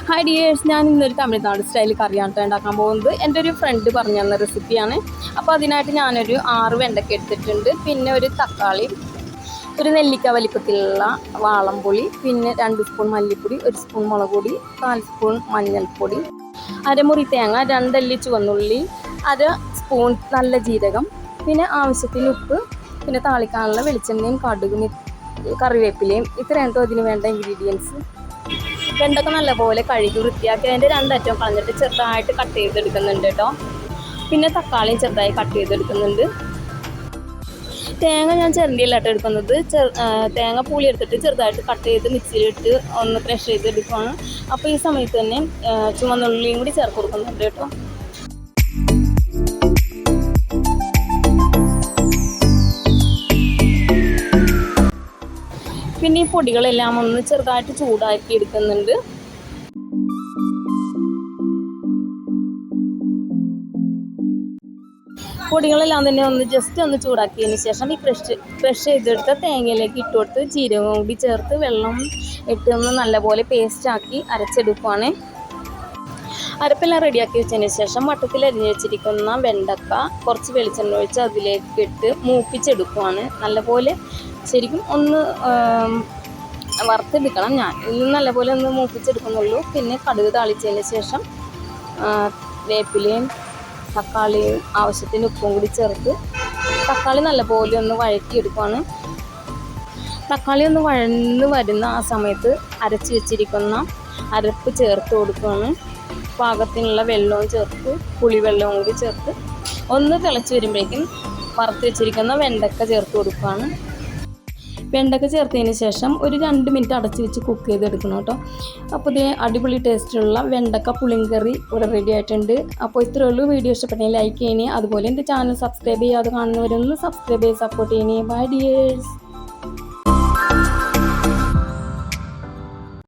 Hi dears, ഞാൻ ഇന്നൊരു Tamil Nadu style കറിയാണ് ഉണ്ടാക്കാൻ പോകുന്നത്. എൻ്റെ ഒരു ഫ്രണ്ട് പറഞ്ഞു തന്ന റെസിപ്പിയാണ്. അപ്പോൾ അതിനായിട്ട് ഞാനൊരു 6 വെണ്ടയ്ക്ക എടുത്തിട്ടുണ്ട്. പിന്നെ ഒരു തക്കാളി, ഒരു നെല്ലിക്ക വലിപ്പത്തിലുള്ള വാളംപുളി, പിന്നെ 2 സ്പൂൺ മല്ലിപ്പൊടി, 1 സ്പൂൺ മുളക് പൊടി, 4 സ്പൂൺ മഞ്ഞൾപ്പൊടി, അരമുറി തേങ്ങ, 2 അല്ലി ചുവന്നുള്ളി, 1 സ്പൂൺ നല്ല ജീരകം, പിന്നെ ആവശ്യത്തിന് ഉപ്പ്, പിന്നെ താളിക്കാനുള്ള വെളിച്ചെണ്ണയും കടുകും കറിവേപ്പിലയും. ഇത്രയും കേട്ടോ അതിന് വേണ്ട ഇൻഗ്രീഡിയൻസ്. വെണ്ടയ്ക്ക നല്ലപോലെ കഴുകി വൃത്തിയാക്കി അതിൻ്റെ 2 അറ്റവും കളഞ്ഞിട്ട് ചെറുതായിട്ട് കട്ട് ചെയ്തെടുക്കുന്നുണ്ട് കേട്ടോ. പിന്നെ തക്കാളിയും ചെറുതായി കട്ട് ചെയ്തെടുക്കുന്നുണ്ട്. തേങ്ങ ഞാൻ ചിരണ്ടിയല്ല കേട്ടോ എടുക്കുന്നത്. തേങ്ങ പൂളി എടുത്തിട്ട് ചെറുതായിട്ട് കട്ട് ചെയ്ത് മിക്സിയിലിട്ട് ഒന്ന് ക്രഷ് ചെയ്തെടുക്കുകയാണ്. അപ്പോൾ ഈ സമയത്ത് തന്നെ ചുവന്നുള്ളിയും കൂടി ചേർത്ത് കൊടുക്കുന്നുണ്ട് കേട്ടോ. പിന്നെ ഈ പൊടികളെല്ലാം ഒന്ന് ചെറുതായിട്ട് ചൂടാക്കി എടുക്കുന്നുണ്ട്. പൊടികളെല്ലാം തന്നെ ഒന്ന് ജസ്റ്റ് ഒന്ന് ചൂടാക്കിയതിന് ശേഷം ഈ ക്രഷ് ചെയ്തെടുത്ത തേങ്ങയിലേക്ക് ഇട്ട് കൊടുത്ത് ജീരകം കൂടി ചേർത്ത് വെള്ളം ഇട്ട് ഒന്ന് നല്ലപോലെ പേസ്റ്റാക്കി അരച്ചെടുക്കുവാണ്. അരപ്പെല്ലാം റെഡിയാക്കി വെച്ചതിന് ശേഷം വട്ടത്തിൽ അരിഞ്ഞ് വെച്ചിരിക്കുന്ന വെണ്ടക്ക കുറച്ച് വെളിച്ചെണ്ണ ഒഴിച്ച് അതിലേക്ക് ഇട്ട് മൂപ്പിച്ചെടുക്കുവാണ്. നല്ലപോലെ ശരിക്കും ഒന്ന് വറുത്തെടുക്കണം. ഞാൻ ഇത് നല്ലപോലെ ഒന്ന് മൂപ്പിച്ചെടുക്കുന്നുള്ളൂ. പിന്നെ കടുക് താളിച്ചതിന് ശേഷം വേപ്പിലയും തക്കാളിയും ആവശ്യത്തിന് ഉപ്പും കൂടി ചേർത്ത് തക്കാളി നല്ലപോലെ ഒന്ന് വഴറ്റിയെടുക്കുകയാണ്. തക്കാളി ഒന്ന് വഴന്ന് വരുന്ന ആ സമയത്ത് അരച്ച് വെച്ചിരിക്കുന്ന അരപ്പ് ചേർത്ത് കൊടുക്കുകയാണ്. പാകത്തിനുള്ള വെള്ളവും ചേർത്ത് പുളിവെള്ളവും കൂടി ചേർത്ത് ഒന്ന് തിളച്ച് വരുമ്പോഴേക്കും വറുത്ത് വെച്ചിരിക്കുന്ന വെണ്ടക്ക ചേർത്ത് കൊടുക്കുകയാണ്. വെണ്ടക്ക ചേർത്തതിന് ശേഷം ഒരു 2 മിനിറ്റ് അടച്ച് വെച്ച് കുക്ക് ചെയ്തെടുക്കണം കേട്ടോ. അപ്പോൾ ഇതേ അടിപൊളി ടേസ്റ്റുള്ള വെണ്ടക്ക പുളിങ്കറി ഇവിടെ റെഡി ആയിട്ടുണ്ട്. അപ്പോൾ ഇത്രയേ ഉള്ളൂ. വീഡിയോ ഇഷ്ടപ്പെട്ടെങ്കിൽ ലൈക്ക് ചെയ്യണേ. അതുപോലെ എൻ്റെ ചാനൽ സബ്സ്ക്രൈബ് ചെയ്യാതെ കാണുന്നവരൊന്ന് സബ്സ്ക്രൈബ് ചെയ്ത് സപ്പോർട്ട് ചെയ്യണേ. Bye dears.